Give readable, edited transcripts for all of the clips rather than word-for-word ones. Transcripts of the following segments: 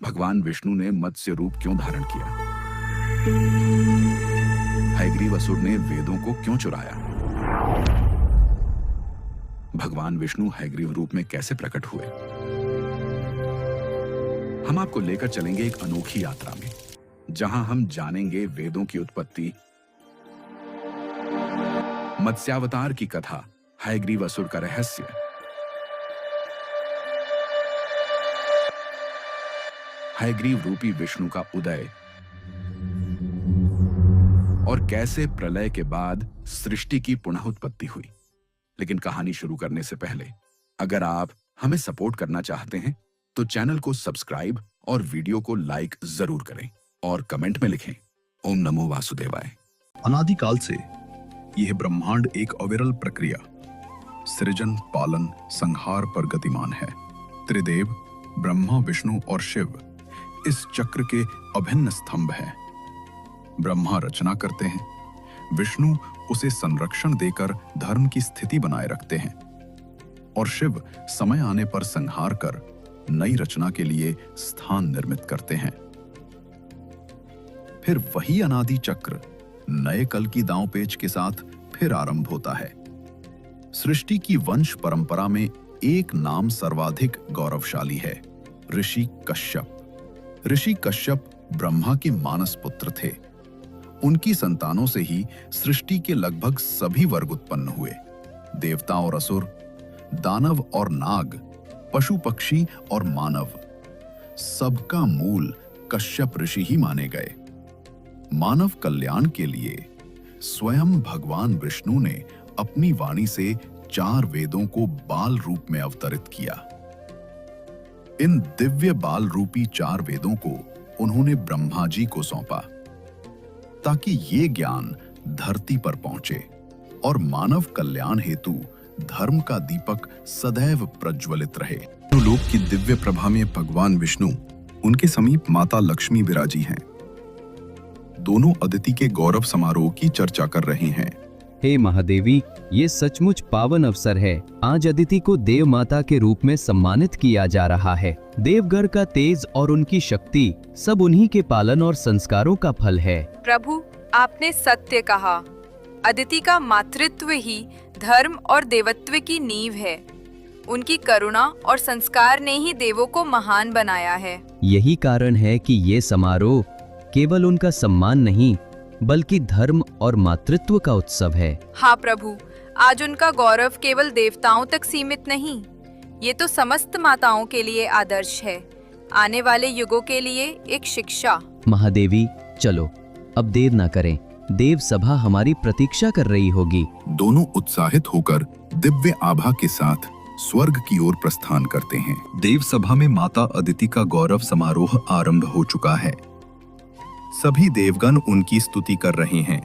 भगवान विष्णु ने मत्स्य रूप क्यों धारण किया? हयग्रीव असुर ने वेदों को क्यों चुराया? भगवान विष्णु हयग्रीव रूप में कैसे प्रकट हुए? हम आपको लेकर चलेंगे एक अनोखी यात्रा में, जहां हम जानेंगे वेदों की उत्पत्ति, मत्स्यावतार की कथा, हयग्रीव असुर का रहस्य, हयग्रीव रूपी विष्णु का उदय और कैसे प्रलय के बाद सृष्टि की पुनः उत्पत्ति हुई। लेकिन कहानी शुरू करने से पहले अगर आप हमें सपोर्ट करना चाहते हैं तो चैनल को सब्सक्राइब और वीडियो को लाइक जरूर करें और कमेंट में लिखें ओम नमो वासुदेवाय। अनादिकाल से यह ब्रह्मांड एक अविरल प्रक्रिया सृजन, पालन, संहार पर गतिमान है। त्रिदेव ब्रह्मा, विष्णु और शिव इस चक्र के अभिन्न स्तंभ हैं। ब्रह्मा रचना करते हैं, विष्णु उसे संरक्षण देकर धर्म की स्थिति बनाए रखते हैं और शिव समय आने पर संहार कर नई रचना के लिए स्थान निर्मित करते हैं। फिर वही अनादि चक्र नए कल की दांवपेच के साथ फिर आरंभ होता है। सृष्टि की वंश परंपरा में एक नाम सर्वाधिक गौरवशाली है, ऋषि कश्यप। ऋषि कश्यप ब्रह्मा के मानस पुत्र थे। उनकी संतानों से ही सृष्टि के लगभग सभी वर्ग उत्पन्न हुए। देवता और असुर, दानव और नाग, पशु पक्षी और मानव, सबका मूल कश्यप ऋषि ही माने गए। मानव कल्याण के लिए स्वयं भगवान विष्णु ने अपनी वाणी से 4 वेदों को बाल रूप में अवतरित किया। इन दिव्य बाल रूपी 4 वेदों को उन्होंने ब्रह्मा जी को सौंपा ताकि ये ज्ञान धरती पर पहुंचे और मानव कल्याण हेतु धर्म का दीपक सदैव प्रज्वलित रहे। लोक की दिव्य प्रभा में भगवान विष्णु, उनके समीप माता लक्ष्मी विराजी हैं। दोनों अदिति के गौरव समारोह की चर्चा कर रहे हैं। हे महादेवी, ये सचमुच पावन अवसर है। आज अदिति को देव माता के रूप में सम्मानित किया जा रहा है। देवगढ़ का तेज और उनकी शक्ति सब उन्हीं के पालन और संस्कारों का फल है। प्रभु, आपने सत्य कहा। अदिति का मातृत्व ही धर्म और देवत्व की नींव है। उनकी करुणा और संस्कार ने ही देवों को महान बनाया है। यही कारण है कि ये समारोह केवल उनका सम्मान नहीं बल्कि धर्म और मातृत्व का उत्सव है। हाँ प्रभु, आज उनका गौरव केवल देवताओं तक सीमित नहीं, ये तो समस्त माताओं के लिए आदर्श है, आने वाले युगों के लिए एक शिक्षा। महादेवी, चलो अब देर ना करें, देव सभा हमारी प्रतीक्षा कर रही होगी। दोनों उत्साहित होकर दिव्य आभा के साथ स्वर्ग की ओर प्रस्थान करते हैं। देव सभा में माता अदिति का गौरव समारोह आरंभ हो चुका है। सभी देवगण उनकी स्तुति कर रहे हैं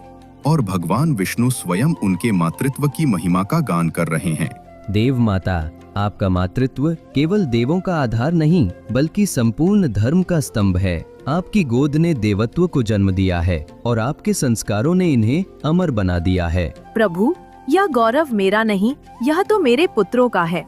और भगवान विष्णु स्वयं उनके मातृत्व की महिमा का गान कर रहे हैं। देव माता, आपका मातृत्व केवल देवों का आधार नहीं बल्कि संपूर्ण धर्म का स्तंभ है। आपकी गोद ने देवत्व को जन्म दिया है और आपके संस्कारों ने इन्हें अमर बना दिया है। प्रभु, यह गौरव मेरा नहीं, यह तो मेरे पुत्रों का है।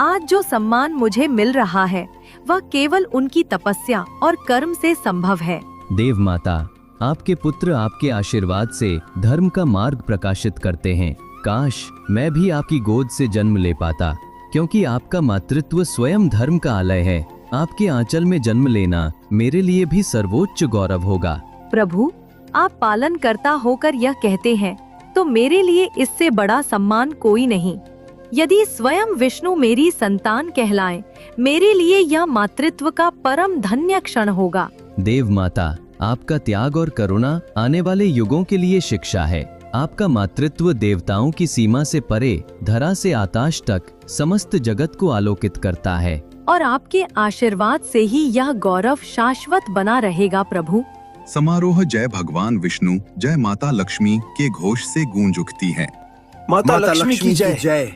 आज जो सम्मान मुझे मिल रहा है वह केवल उनकी तपस्या और कर्म से संभव है। देव माता, आपके पुत्र आपके आशीर्वाद से धर्म का मार्ग प्रकाशित करते हैं। काश मैं भी आपकी गोद से जन्म ले पाता, क्योंकि आपका मातृत्व स्वयं धर्म का आलय है। आपके आंचल में जन्म लेना मेरे लिए भी सर्वोच्च गौरव होगा। प्रभु, आप पालन करता होकर यह कहते हैं तो मेरे लिए इससे बड़ा सम्मान कोई नहीं। यदि स्वयं विष्णु मेरी संतान कहलाएं, मेरे लिए यह मातृत्व का परम धन्य क्षण होगा। देव माता, आपका त्याग और करुणा आने वाले युगों के लिए शिक्षा है। आपका मातृत्व देवताओं की सीमा से परे धरा से आकाश तक समस्त जगत को आलोकित करता है और आपके आशीर्वाद से ही यह गौरव शाश्वत बना रहेगा। प्रभु, समारोह जय भगवान विष्णु, जय माता लक्ष्मी के घोष से गूंज उठती है। माता लक्ष्मी की जय,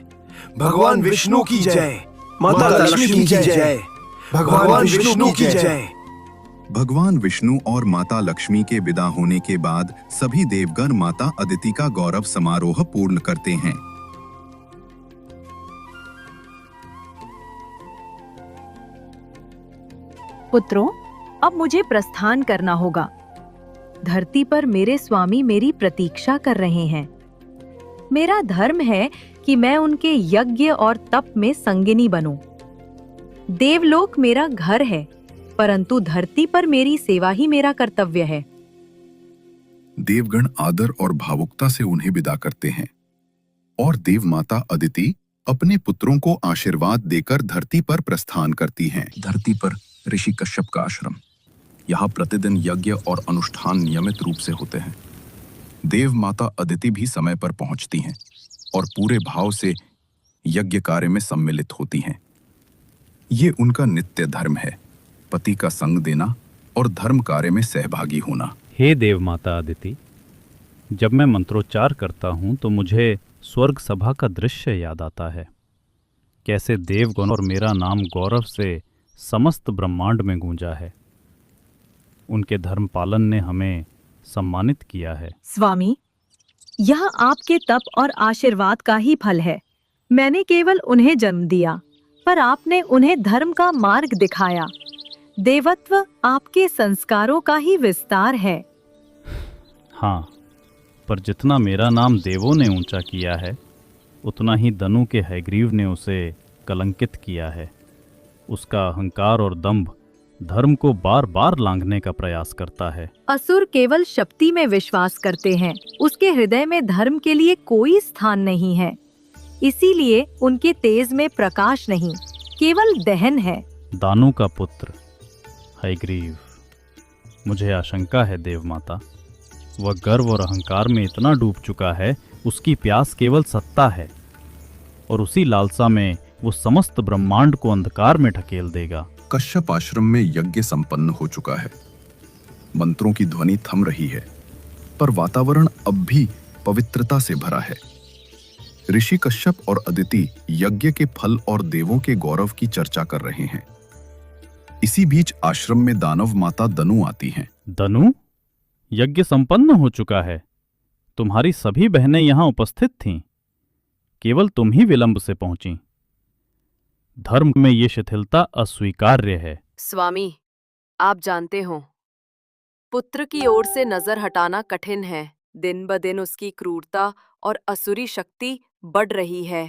भगवान विष्णु की जय, माता लक्ष्मी की जय, भगवान विष्णु की जय। भगवान विष्णु और माता लक्ष्मी के विदा होने के बाद सभी देवगण माता अदिति का गौरव समारोह पूर्ण करते हैं। पुत्रों, अब मुझे प्रस्थान करना होगा। धरती पर मेरे स्वामी मेरी प्रतीक्षा कर रहे हैं। मेरा धर्म है कि मैं उनके यज्ञ और तप में संगिनी बनूं। देवलोक मेरा घर है, परंतु धरती पर मेरी सेवा ही मेरा कर्तव्य है। देवगण आदर और भावुकता से उन्हें विदा करते हैं और देव माता अदिति अपने पुत्रों को आशीर्वाद देकर धरती पर प्रस्थान करती हैं। धरती पर ऋषि कश्यप का आश्रम। यहाँ प्रतिदिन यज्ञ और अनुष्ठान नियमित रूप से होते हैं। देव माता अदिति भी समय पर पहुंचती हैं और पूरे भाव से यज्ञ कार्य में सम्मिलित होती हैं। ये उनका नित्य धर्म है, पति का संग देना और धर्म कार्य में सहभागी होना। हे देव माता अदिति, जब मैं मंत्रोच्चार करता हूँ तो मुझे स्वर्ग सभा का दृश्य याद आता है। कैसे देवगण और मेरा नाम गौरव से समस्त ब्रह्मांड में गूंजा है। उनके धर्मपालन ने हमें सम्मानित किया है। स्वामी, यह आपके तप और आशीर्वाद का ही फल है। मैंने केवल उन्हें जन्म दिया, पर आपने उन्हें धर्म का मार्ग दिखाया। देवत्व आपके संस्कारों का ही विस्तार है। हाँ, पर जितना मेरा नाम देवों ने ऊंचा किया है, उतना ही दनु के हयग्रीव ने उसे कलंकित किया है। उसका अहंकार और दंभ धर्म को बार बार लांघने का प्रयास करता है। असुर केवल शक्ति में विश्वास करते हैं। उसके हृदय में धर्म के लिए कोई स्थान नहीं है। इसीलिए उनके तेज में प्रकाश नहीं, केवल दहन है। दानु का पुत्र हयग्रीव, मुझे आशंका है देव माता, वह गर्व और अहंकार में इतना डूब चुका है, उसकी प्यास केवल सत्ता है और उसी लालसा में वो समस्त ब्रह्मांड को अंधकार में ढकेल देगा। कश्यप आश्रम में यज्ञ संपन्न हो चुका है। मंत्रों की ध्वनि थम रही है, पर वातावरण अब भी पवित्रता से भरा है। ऋषि कश्यप और अदिति यज्ञ के फल और देवों के गौरव की चर्चा कर रहे हैं। इसी बीच आश्रम में दानव माता दनु आती हैं। दनु, यज्ञ संपन्न हो चुका है। तुम्हारी सभी बहनें यहाँ उपस्थित थीं, केवल तुम ही विलंब से पहुंची। धर्म में ये शिथिलता अस्वीकार्य है। स्वामी, आप जानते हो, पुत्र की ओर से नजर हटाना कठिन है। दिन ब दिन उसकी क्रूरता और असुरी शक्ति बढ़ रही है।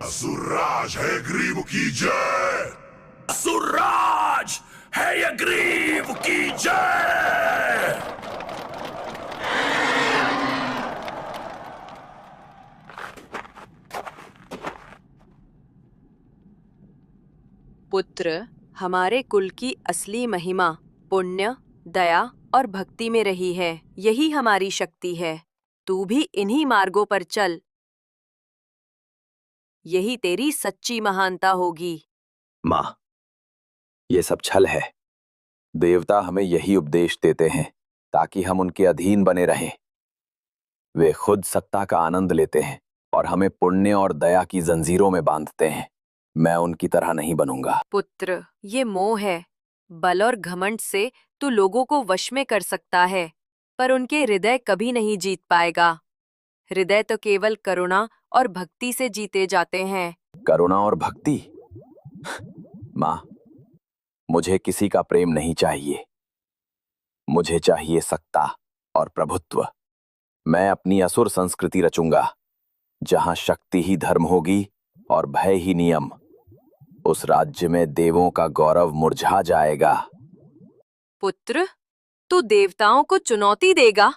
असुरराज है ग्रीव की जय। असुरराज है ग्रीव की जय। पुत्र, हमारे कुल की असली महिमा पुण्य, दया और भक्ति में रही है। यही हमारी शक्ति है। तू भी इन्हीं मार्गों पर चल। यही तेरी सच्ची महानता होगी। माँ, ये सब छल है। देवता हमें यही उपदेश देते हैं ताकि हम उनके अधीन बने रहें। वे खुद सत्ता का आनंद लेते हैं और हमें पुण्य और दया की जंजीरों में बांधते हैं। मैं उनकी तरह नहीं बनूंगा। पुत्र, ये मोह है। बल और घमंड से तू लोगों को वश में कर सकता है, पर उनके हृदय कभी नहीं जीत पाएगा। हृदय तो केवल करुणा और भक्ति से जीते जाते हैं। करुणा और भक्ति? माँ, मुझे किसी का प्रेम नहीं चाहिए। मुझे चाहिए सत्ता और प्रभुत्व। मैं अपनी असुर संस्कृति रचूंगा, जहां शक्ति ही धर्म होगी और भय ही नियम। उस राज्य में देवों का गौरव मुरझा जाएगा। पुत्र, तू देवताओं को चुनौती देगा?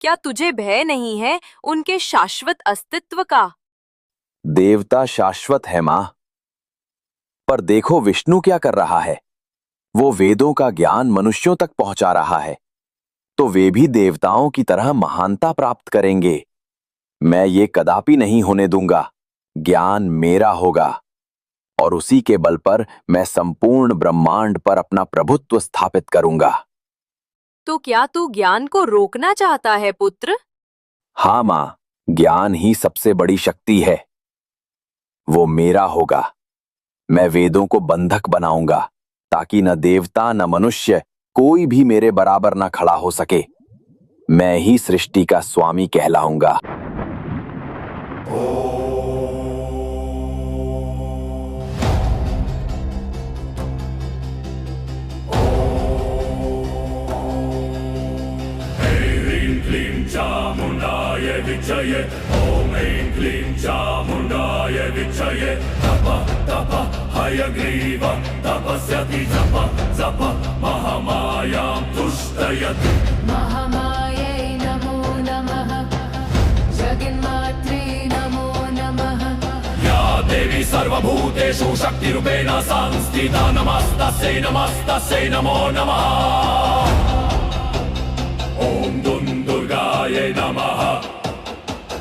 क्या तुझे भय नहीं है उनके शाश्वत अस्तित्व का? देवता शाश्वत है माँ, पर देखो विष्णु क्या कर रहा है। वो वेदों का ज्ञान मनुष्यों तक पहुंचा रहा है, तो वे भी देवताओं की तरह महानता प्राप्त करेंगे। मैं ये कदापि नहीं होने दूंगा। ज्ञान मेरा होगा और उसी के बल पर मैं संपूर्ण ब्रह्मांड पर अपना प्रभुत्व स्थापित करूंगा। तो क्या तू ज्ञान को रोकना चाहता है पुत्र? हाँ माँ, ज्ञान ही सबसे बड़ी शक्ति है। वो मेरा होगा। मैं वेदों को बंधक बनाऊंगा ताकि न देवता न मनुष्य कोई भी मेरे बराबर न खड़ा हो सके। मैं ही सृष्टि का स्वामी कहलाऊंगा। चामुंडाय विचये, ओम ऐं क्लीं चामुंडाय विचये। तप तप हयग्रीव तपस्यति जप जप महामायां तुष्टयति। महामायै नमो नमः, जगन्मात्रे नमो नमः। या देवी सर्वभूतेषु शक्तिरूपेण संस्थिता, नमस्तस्यै नमस्तस्यै नमो नमः। ओम दुर्गायै नमः।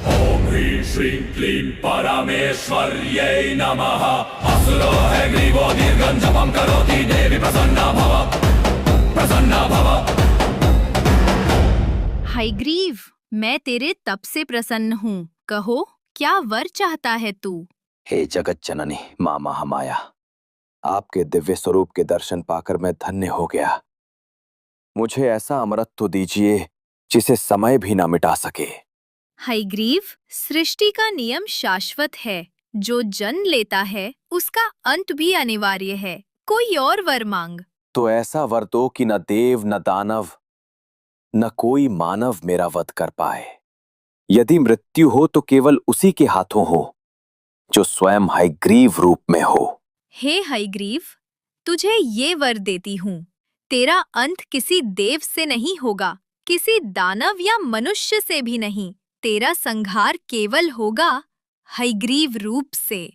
ओम ह्रीं श्रीं क्लीं परमेश्वर्यै नमः। असुरो हयग्रीवो दीर्घं जपं करोति, देवी प्रसन्ना भव प्रसन्ना भव। हयग्रीव, मैं तेरे तप से प्रसन्न हूँ। कहो, क्या वर चाहता है तू? हे जगत जननी मां महामाया, आपके दिव्य स्वरूप के दर्शन पाकर मैं धन्य हो गया। मुझे ऐसा अमरत्व दीजिए जिसे समय भी ना मिटा सके। हयग्रीव, सृष्टि का नियम शाश्वत है। जो जन्म लेता है उसका अंत भी अनिवार्य है। कोई और वर मांग। तो ऐसा वर दो कि न देव न दानव न कोई मानव मेरा वध कर पाए। यदि मृत्यु हो तो केवल उसी के हाथों हो जो स्वयं हयग्रीव रूप में हो। हे हयग्रीव, तुझे ये वर देती हूँ। तेरा अंत किसी देव से नहीं होगा, किसी दानव या मनुष्य से भी नहीं। तेरा संहार केवल होगा हयग्रीव रूप से।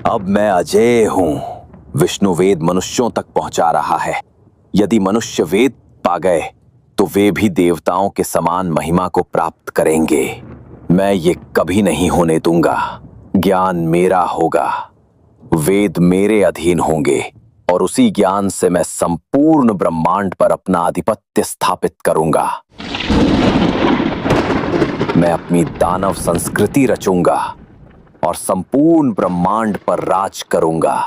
अब मैं अजेय हूँ। विष्णु वेद मनुष्यों तक पहुंचा रहा है। यदि मनुष्य वेद पा गए तो वे भी देवताओं के समान महिमा को प्राप्त करेंगे। मैं ये कभी नहीं होने दूंगा। ज्ञान मेरा होगा, वेद मेरे अधीन होंगे और उसी ज्ञान से मैं संपूर्ण ब्रह्मांड पर अपना आधिपत्य स्थापित करूंगा। मैं अपनी दानव संस्कृति रचूंगा और संपूर्ण ब्रह्मांड पर राज करूंगा।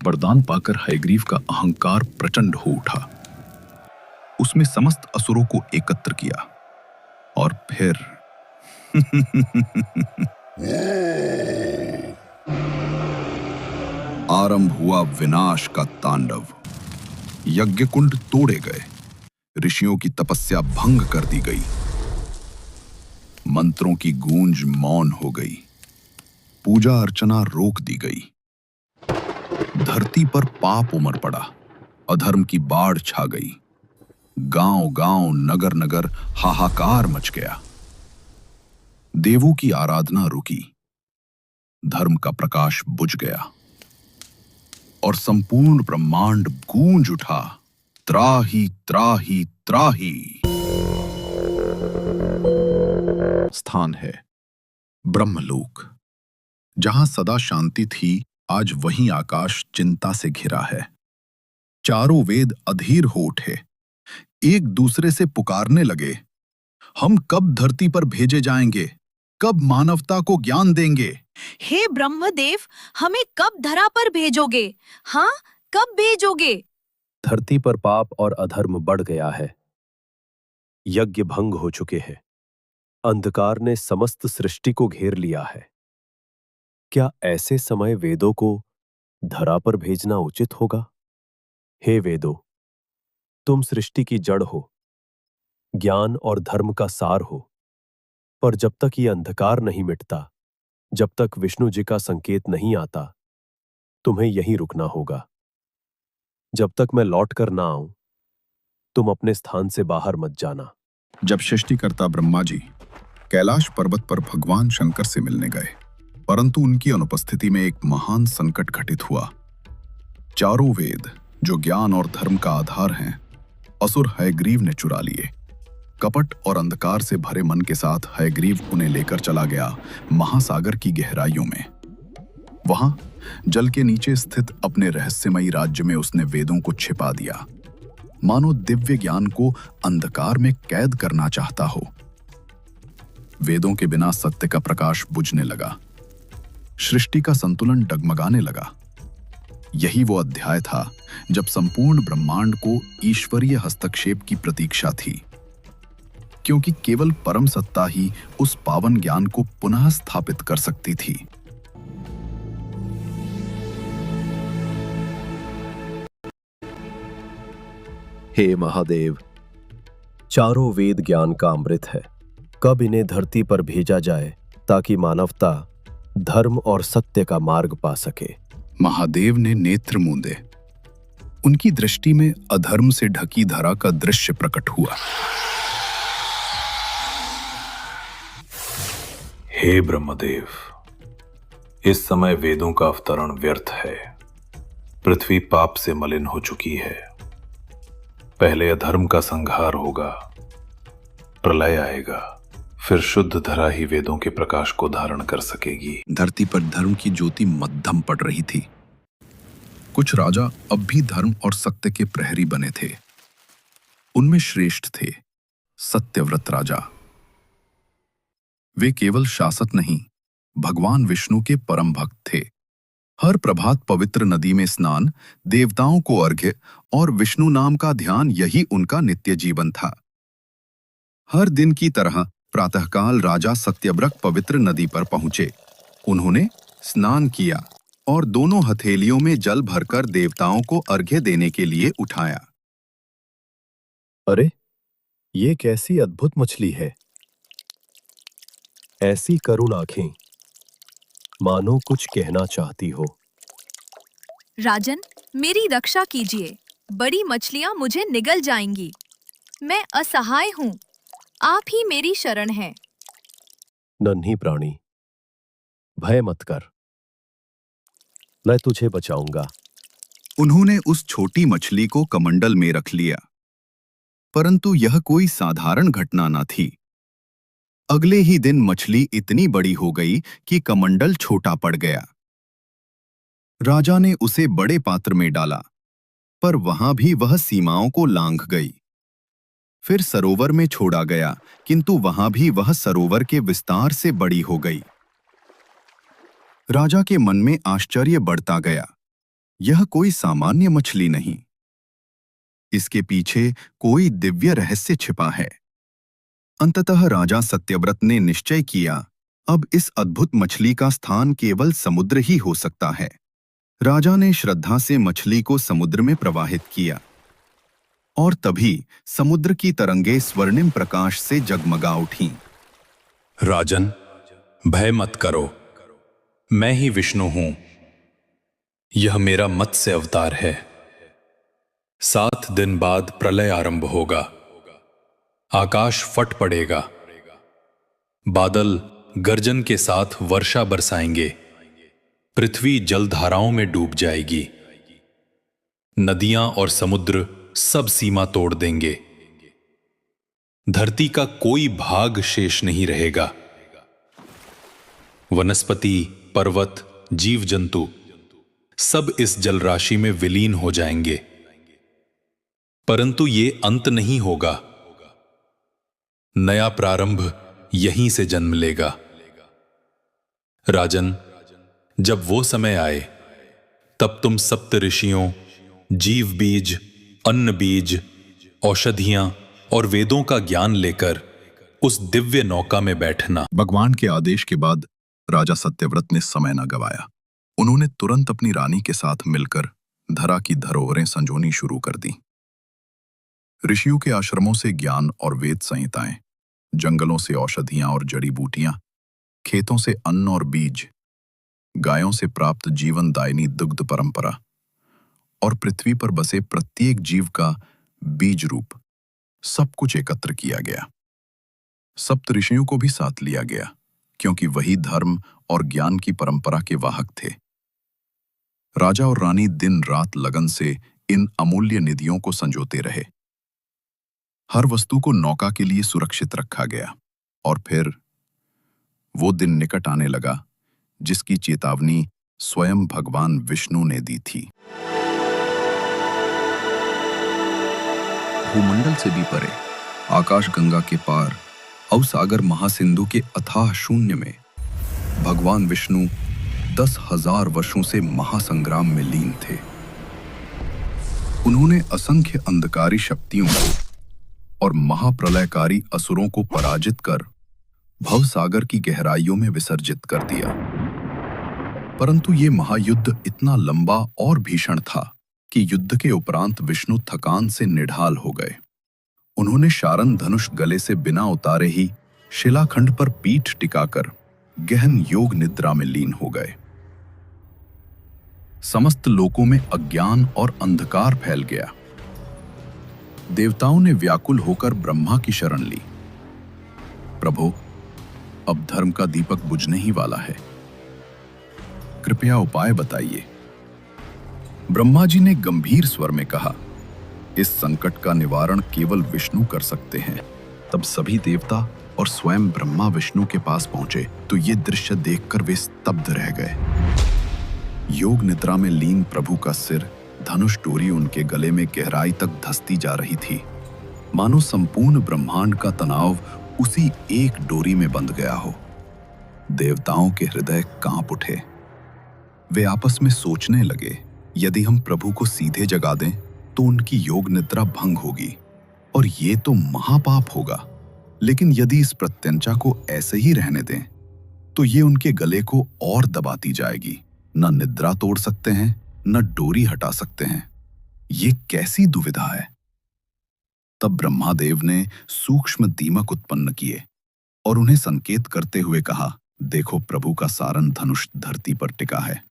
वरदान पाकर हयग्रीव का अहंकार प्रचंड हो उठा। उसने समस्त असुरों को एकत्र किया और फिर आरंभ हुआ विनाश का तांडव। यज्ञ कुंड तोड़े गए, ऋषियों की तपस्या भंग कर दी गई, मंत्रों की गूंज मौन हो गई, पूजा अर्चना रोक दी गई। धरती पर पाप उमड़ पड़ा, अधर्म की बाढ़ छा गई। गांव-गांव, नगर-नगर हाहाकार मच गया। देवों की आराधना रुकी, धर्म का प्रकाश बुझ गया और संपूर्ण ब्रह्मांड गूंज उठा, त्राही त्राही त्राही। स्थान है ब्रह्मलोक। जहां सदा शांति थी, आज वहीं आकाश चिंता से घिरा है। चारों वेद अधीर हो उठे, एक दूसरे से पुकारने लगे, हम कब धरती पर भेजे जाएंगे, कब मानवता को ज्ञान देंगे। हे ब्रह्मदेव, हमें कब धरा पर भेजोगे? हाँ, कब भेजोगे? धरती पर पाप और अधर्म बढ़ गया है। यज्ञ भंग हो चुके हैं। अंधकार ने समस्त सृष्टि को घेर लिया है। क्या ऐसे समय वेदों को धरा पर भेजना उचित होगा? हे वेदों, तुम सृष्टि की जड़ हो, ज्ञान और धर्म का सार हो, पर जब तक ये अंधकार नहीं मिटता, जब तक विष्णु जी का संकेत नहीं आता, तुम्हें यहीं रुकना होगा। जब तक मैं लौट कर ना आऊं, तुम अपने स्थान से बाहर मत जाना। जब सृष्टिकर्ता ब्रह्मा जी कैलाश पर्वत पर भगवान शंकर से मिलने गए, परंतु उनकी अनुपस्थिति में एक महान संकट घटित हुआ। चारों वेद जो ज्ञान और धर्म का आधार हैं, असुर हयग्रीव ने चुरा लिए। कपट और अंधकार से भरे मन के साथ हयग्रीव उन्हें लेकर चला गया महासागर की गहराइयों में। वहां जल के नीचे स्थित अपने रहस्यमयी राज्य में उसने वेदों को छिपा दिया, मानो दिव्य ज्ञान को अंधकार में कैद करना चाहता हो। वेदों के बिना सत्य का प्रकाश बुझने लगा, सृष्टि का संतुलन डगमगाने लगा। यही वो अध्याय था जब संपूर्ण ब्रह्मांड को ईश्वरीय हस्तक्षेप की प्रतीक्षा थी, क्योंकि केवल परम सत्ता ही उस पावन ज्ञान को पुनः स्थापित कर सकती थी। हे महादेव, चारों वेद ज्ञान का अमृत है। कब इन्हें धरती पर भेजा जाए ताकि मानवता धर्म और सत्य का मार्ग पा सके। महादेव ने नेत्र मूंदे। उनकी दृष्टि में अधर्म से ढकी धरा का दृश्य प्रकट हुआ। हे ब्रह्मदेव, इस समय वेदों का अवतरण व्यर्थ है। पृथ्वी पाप से मलिन हो चुकी है। पहले अधर्म का संहार होगा, प्रलय आएगा, फिर शुद्ध धरा ही वेदों के प्रकाश को धारण कर सकेगी। धरती पर धर्म की ज्योति मध्यम पड़ रही थी। कुछ राजा अब भी धर्म और सत्य के प्रहरी बने थे। उनमें श्रेष्ठ थे सत्यव्रत राजा। वे केवल शासक नहीं, भगवान विष्णु के परम भक्त थे। हर प्रभात पवित्र नदी में स्नान, देवताओं को अर्घ्य और विष्णु नाम का ध्यान, यही उनका नित्य जीवन था। हर दिन की तरह प्रातःकाल राजा सत्यव्रत पवित्र नदी पर पहुंचे। उन्होंने स्नान किया और दोनों हथेलियों में जल भरकर देवताओं को अर्घ्य देने के लिए उठाया। अरे, ये कैसी अद्भुत मछली है! ऐसी करुण आंखें, मानो कुछ कहना चाहती हो। राजन, मेरी रक्षा कीजिए। बड़ी मछलियां मुझे निगल जाएंगी। मैं असहाय हूँ। आप ही मेरी शरण हैं। नन्ही प्राणी, भय मत कर, मैं तुझे बचाऊंगा। उन्होंने उस छोटी मछली को कमंडल में रख लिया, परंतु यह कोई साधारण घटना न थी। अगले ही दिन मछली इतनी बड़ी हो गई कि कमंडल छोटा पड़ गया। राजा ने उसे बड़े पात्र में डाला, पर वहां भी वह सीमाओं को लांघ गई। फिर सरोवर में छोड़ा गया, किंतु वहां भी वह सरोवर के विस्तार से बड़ी हो गई। राजा के मन में आश्चर्य बढ़ता गया। यह कोई सामान्य मछली नहीं, इसके पीछे कोई दिव्य रहस्य छिपा है। अंततः राजा सत्यव्रत ने निश्चय किया, अब इस अद्भुत मछली का स्थान केवल समुद्र ही हो सकता है। राजा ने श्रद्धा से मछली को समुद्र में प्रवाहित किया और तभी समुद्र की तरंगे स्वर्णिम प्रकाश से जगमगा उठीं। राजन, भय मत करो, मैं ही विष्णु हूं। यह मेरा मत्स्य अवतार है। 7 दिन बाद प्रलय आरंभ होगा। आकाश फट पड़ेगा, बादल गर्जन के साथ वर्षा बरसाएंगे, पृथ्वी जलधाराओं में डूब जाएगी, नदियां और समुद्र सब सीमा तोड़ देंगे, धरती का कोई भाग शेष नहीं रहेगा। वनस्पति, पर्वत, जीव जंतु सब इस जलराशि में विलीन हो जाएंगे। परंतु ये अंत नहीं होगा। नया प्रारंभ यहीं से जन्म लेगा। राजन, जब वो समय आए तब तुम सप्त ऋषियों, जीव बीज, अन्न बीज, औषधियां और वेदों का ज्ञान लेकर उस दिव्य नौका में बैठना। भगवान के आदेश के बाद राजा सत्यव्रत ने समय न गवाया। उन्होंने तुरंत अपनी रानी के साथ मिलकर धरा की धरोहरें संजोनी शुरू कर दी। ऋषियों के आश्रमों से ज्ञान और वेद संहिताएं, जंगलों से औषधियां और जड़ी बूटियां, खेतों से अन्न और बीज, गायों से प्राप्त जीवन दायिनी दुग्ध परंपरा और पृथ्वी पर बसे प्रत्येक जीव का बीज रूप, सब कुछ एकत्र किया गया। सप्त ऋषियों को भी साथ लिया गया, क्योंकि वही धर्म और ज्ञान की परंपरा के वाहक थे। राजा और रानी दिन रात लगन से इन अमूल्य निधियों को संजोते रहे। हर वस्तु को नौका के लिए सुरक्षित रखा गया और फिर वो दिन निकट आने लगा जिसकी चेतावनी स्वयं भगवान विष्णु ने दी थी। भूमंडल से भी परे, आकाशगंगा के पार, अवसागर महासिंधु के अथाह शून्य में भगवान विष्णु 10,000 वर्षों से महासंग्राम में लीन थे। उन्होंने असंख्य अंधकारी शक्तियों को और महाप्रलयकारी असुरों को पराजित कर भवसागर की गहराइयों में विसर्जित कर दिया। परंतु ये महायुद्ध इतना लंबा और भीषण था कि युद्ध के उपरांत विष्णु थकान से निढाल हो गए। उन्होंने शारन धनुष गले से बिना उतारे ही शिलाखंड पर पीठ टिकाकर गहन योग निद्रा में लीन हो गए। समस्त लोकों में अज्ञान और अंधकार फैल गया। देवताओं ने व्याकुल होकर ब्रह्मा की शरण ली। प्रभु, अब धर्म का दीपक बुझने ही वाला है, कृपया उपाय बताइए। ब्रह्मा जी ने गंभीर स्वर में कहा, इस संकट का निवारण केवल विष्णु कर सकते हैं। तब सभी देवता और स्वयं ब्रह्मा विष्णु के पास पहुंचे तो ये दृश्य देखकर वे स्तब्ध रह गए। योग निद्रा में लीन प्रभु का सिर, धनुष डोरी उनके गले में गहराई तक धंसती जा रही थी, मानो संपूर्ण ब्रह्मांड का तनाव उसी एक डोरी में बंध गया हो। देवताओं के हृदय कांप उठे। वे आपस में सोचने लगे, यदि हम प्रभु को सीधे जगा दें तो उनकी योग निद्रा भंग होगी और ये तो महापाप होगा। लेकिन यदि इस प्रत्यंचा को ऐसे ही रहने दें तो ये उनके गले को और दबाती जाएगी। न निद्रा तोड़ सकते हैं, न डोरी हटा सकते हैं। ये कैसी दुविधा है। तब ब्रह्मादेव ने सूक्ष्म दीमक उत्पन्न किए और उन्हें संकेत करते हुए कहा, देखो प्रभु का सारन धनुष धरती पर टिका है,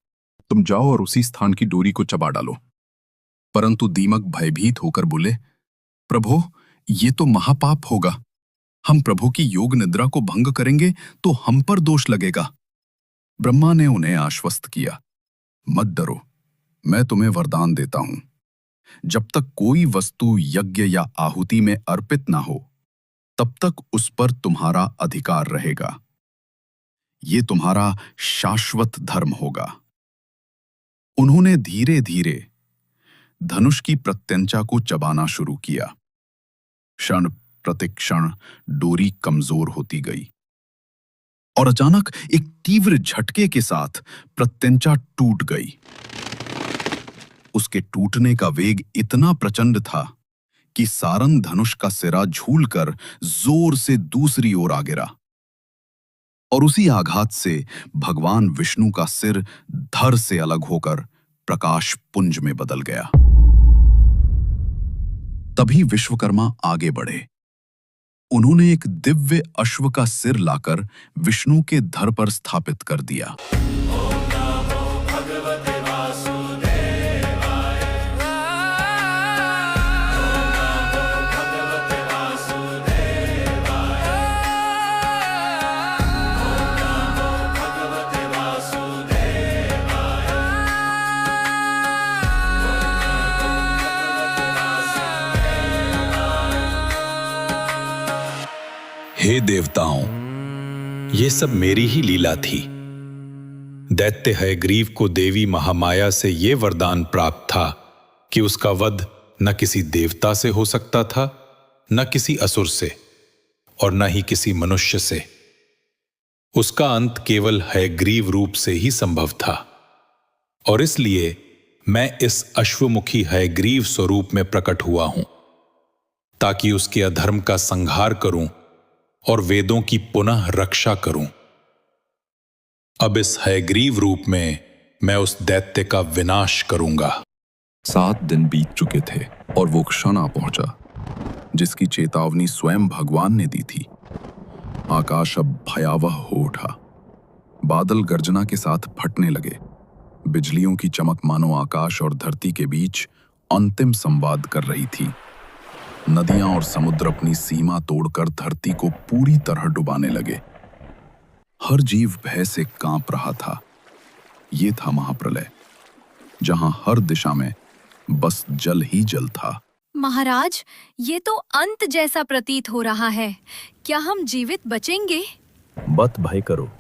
तुम जाओ और उसी स्थान की डोरी को चबा डालो। परंतु दीमक भयभीत होकर बोले, प्रभु, ये तो महापाप होगा। हम प्रभु की योग निद्रा को भंग करेंगे तो हम पर दोष लगेगा। ब्रह्मा ने उन्हें आश्वस्त किया, मत डरो, मैं तुम्हें वरदान देता हूं। जब तक कोई वस्तु यज्ञ या आहुति में अर्पित ना हो, तब तक उस पर तुम्हारा अधिकार रहेगा। ये तुम्हारा शाश्वत धर्म होगा। उन्होंने धीरे धीरे धनुष की प्रत्यंचा को चबाना शुरू किया। क्षण प्रतिक्षण डोरी कमजोर होती गई और अचानक एक तीव्र झटके के साथ प्रत्यंचा टूट गई। उसके टूटने का वेग इतना प्रचंड था कि सारंग धनुष का सिरा झूलकर जोर से दूसरी ओर आ गिरा और उसी आघात से भगवान विष्णु का सिर धड़ से अलग होकर प्रकाश पुंज में बदल गया। तभी विश्वकर्मा आगे बढ़े। उन्होंने एक दिव्य अश्व का सिर लाकर विष्णु के धड़ पर स्थापित कर दिया। हे देवताओं, ये सब मेरी ही लीला थी। दैत्य हयग्रीव को देवी महामाया से ये वरदान प्राप्त था कि उसका वध न किसी देवता से हो सकता था, न किसी असुर से, और न ही किसी मनुष्य से। उसका अंत केवल हयग्रीव रूप से ही संभव था, और इसलिए मैं इस अश्वमुखी हयग्रीव स्वरूप में प्रकट हुआ हूं, ताकि उसके अधर्म का संहार करूं और वेदों की पुनः रक्षा करूं। अब इस हयग्रीव रूप में मैं उस दैत्य का विनाश करूंगा। 7 दिन बीत चुके थे और वो क्षण आ पहुंचा जिसकी चेतावनी स्वयं भगवान ने दी थी। आकाश अब भयावह हो उठा। बादल गर्जना के साथ फटने लगे। बिजलियों की चमक मानो आकाश और धरती के बीच अंतिम संवाद कर रही थी। नदियां और समुद्र अपनी सीमा तोड़कर धरती को पूरी तरह डुबाने लगे। हर जीव भय से कांप रहा था। ये था महाप्रलय, जहां हर दिशा में बस जल ही जल था। महाराज, ये तो अंत जैसा प्रतीत हो रहा है। क्या हम जीवित बचेंगे? मत भय करो,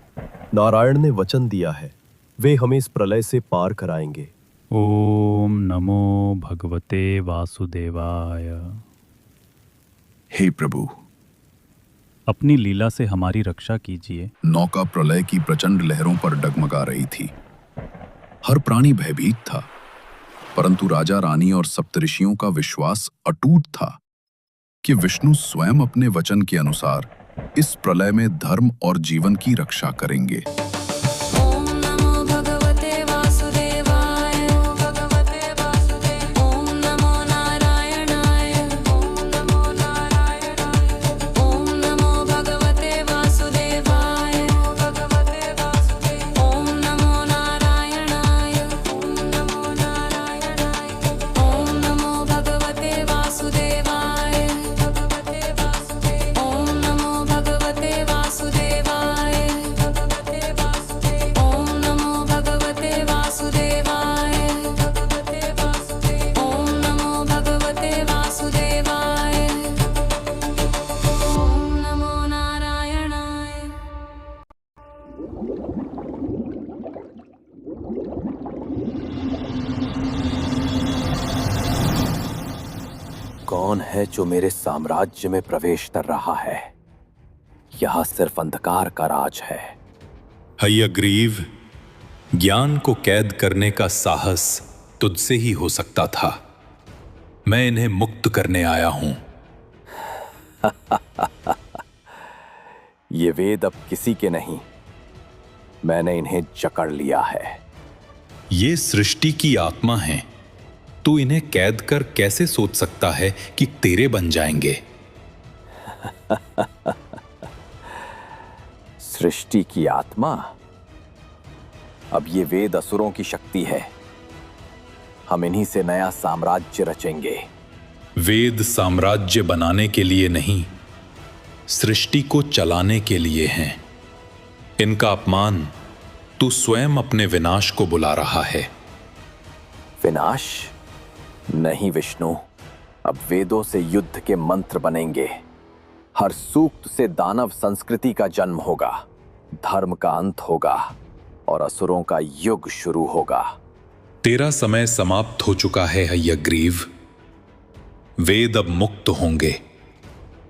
नारायण ने वचन दिया है वे हमें इस प्रलय से पार कराएंगे। ओम नमो भगवते वासुदेवाय। हे प्रभु, अपनी लीला से हमारी रक्षा कीजिए। नौका प्रलय की प्रचंड लहरों पर डगमगा रही थी। हर प्राणी भयभीत था, परंतु राजा रानी और सप्तऋषियों का विश्वास अटूट था कि विष्णु स्वयं अपने वचन के अनुसार इस प्रलय में धर्म और जीवन की रक्षा करेंगे। कौन है जो मेरे साम्राज्य में प्रवेश कर रहा है? यह सिर्फ अंधकार का राज है। हयग्रीव, ज्ञान को कैद करने का साहस तुझसे ही हो सकता था। मैं इन्हें मुक्त करने आया हूं। ये वेद अब किसी के नहीं, मैंने इन्हें जकड़ लिया है। ये सृष्टि की आत्मा है, तू इन्हें कैद कर कैसे सोच सकता है कि तेरे बन जाएंगे? सृष्टि की आत्मा? अब ये वेद असुरों की शक्ति है। हम इन्हीं से नया साम्राज्य रचेंगे। वेद साम्राज्य बनाने के लिए नहीं, सृष्टि को चलाने के लिए हैं। इनका अपमान तू स्वयं अपने विनाश को बुला रहा है। विनाश? नहीं विष्णु, अब वेदों से युद्ध के मंत्र बनेंगे। हर सूक्त से दानव संस्कृति का जन्म होगा, धर्म का अंत होगा और असुरों का युग शुरू होगा। तेरा समय समाप्त हो चुका है हयग्रीव। वेद अब मुक्त होंगे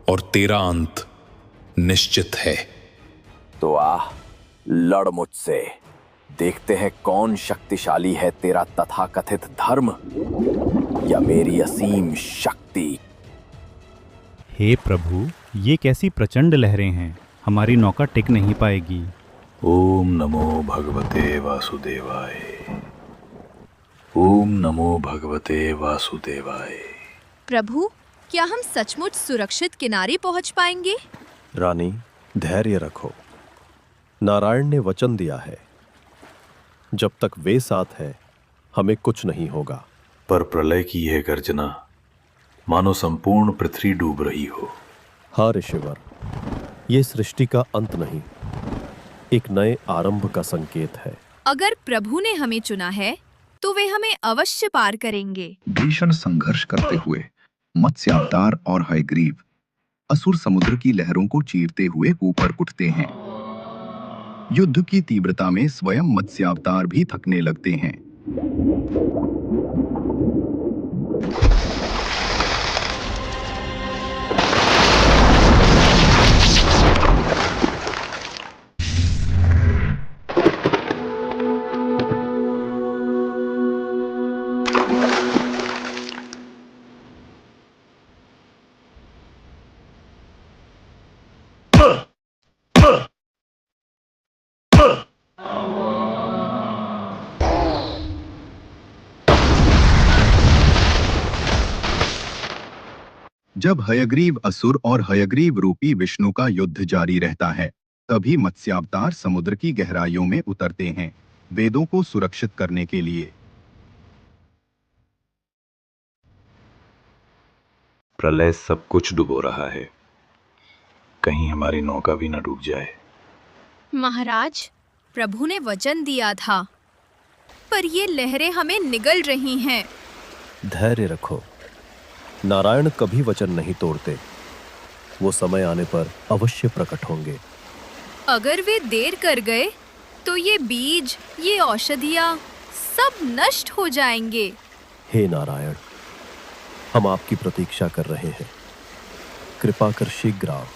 और तेरा अंत निश्चित है। तो आ, लड़ मुझसे। देखते हैं कौन शक्तिशाली है, तेरा तथाकथित धर्म या मेरी असीम शक्ति। हे प्रभु, ये कैसी प्रचंड लहरें हैं, हमारी नौका टिक नहीं पाएगी। ओम नमो भगवते वासुदेवाय। ओम नमो भगवते वासुदेवाय। प्रभु, क्या हम सचमुच सुरक्षित किनारे पहुंच पाएंगे? रानी, धैर्य रखो। नारायण ने वचन दिया है, जब तक वे साथ हैं, हमें कुछ नहीं होगा। पर प्रलय की यह गर्जना मानो संपूर्ण पृथ्वी डूब रही हो। हाँ ऋषिवर, ये सृष्टि का अंत नहीं, एक नए आरंभ का संकेत है। अगर प्रभु ने हमें चुना है तो वे हमें अवश्य पार करेंगे। भीषण संघर्ष करते हुए मत्स्य अवतार और हयग्रीव असुर समुद्र की लहरों को चीरते हुए ऊपर उठते हैं। युद्ध की तीव्रता में स्वयं मत्स्य अवतार भी थकने लगते हैं। जब हयग्रीव असुर और हयग्रीव रूपी विष्णु का युद्ध जारी रहता है, तभी मत्स्यावतार समुद्र की गहराइयों में उतरते हैं, वेदों को सुरक्षित करने के लिए। प्रलय सब कुछ डुबो रहा है, कहीं हमारी नौका भी न डूब जाए। महाराज, प्रभु ने वचन दिया था, पर ये लहरें हमें निगल रही हैं। धैर्य रखो, नारायण कभी वचन नहीं तोड़ते। वो समय आने पर अवश्य प्रकट होंगे। अगर वे देर कर गए तो ये बीज, ये औषधियाँ सब नष्ट हो जाएंगे। हे नारायण, हम आपकी प्रतीक्षा कर रहे हैं। कृपा कर शीघ्र आओ।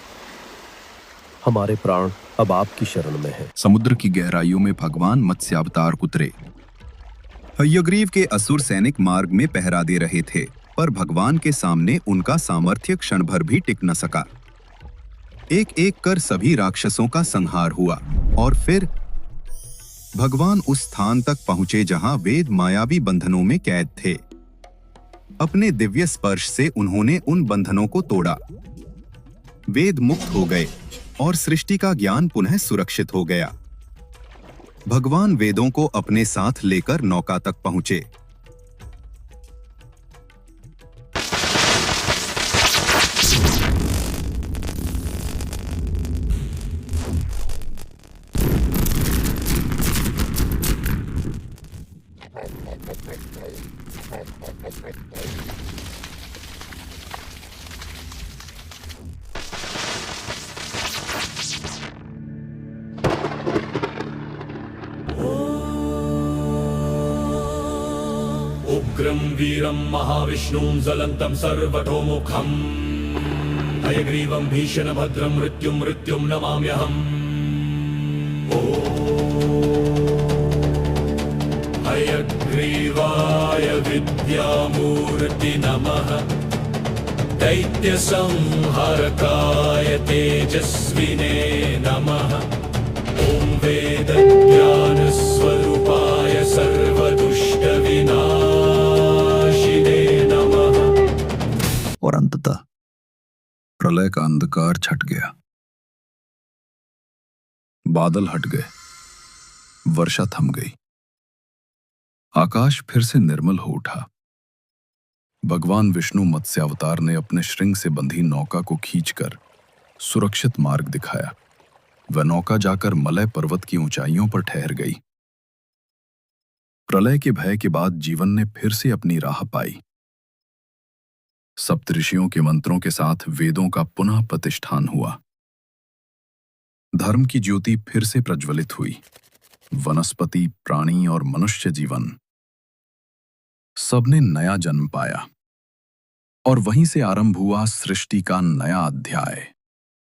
हमारे प्राण अब आपकी शरण में है। समुद्र की गहराइयों में भगवान मत्स्यावतार उतरे। हयग्रीव के असुर सैनिक मार्ग में पहरा दे रहे थे, पर भगवान के सामने उनका सामर्थ्य क्षण भर भी टिक न सका। एक एक कर सभी राक्षसों का संहार हुआ और फिर भगवान उस स्थान तक पहुंचे जहां वेद मायावी बंधनों में कैद थे। अपने दिव्य स्पर्श से उन्होंने उन बंधनों को तोड़ा। वेद मुक्त हो गए और सृष्टि का ज्ञान पुनः सुरक्षित हो गया। भगवान वेदों को अपने साथ लेकर नौका तक पहुंचे। उग्रं वीरं महाविष्णुं ज्वलन्तं सर्वतोमुखम् हयग्रीवं भीषणभद्रं मृत्युं नमाम्यहम्। हयग्रीवाय विद्यामूर्ति नमः। दैत्यसंहारकाय तेजस्विने नमः। ॐ वेदज्ञानस्वरूपाय सर्वदुष्टविनाशिने नमः। और अंततः प्रलय का अंधकार छट गया। बादल हट गए, वर्षा थम गई, आकाश फिर से निर्मल हो उठा। भगवान विष्णु मत्स्यावतार ने अपने श्रृंग से बंधी नौका को खींचकर सुरक्षित मार्ग दिखाया। वह नौका जाकर मलय पर्वत की ऊंचाइयों पर ठहर गई। प्रलय के भय के बाद जीवन ने फिर से अपनी राह पाई। सप्तऋषियों के मंत्रों के साथ वेदों का पुनः प्रतिष्ठान हुआ। धर्म की ज्योति फिर से प्रज्वलित हुई। वनस्पति, प्राणी और मनुष्य जीवन सबने नया जन्म पाया और वहीं से आरंभ हुआ सृष्टि का नया अध्याय।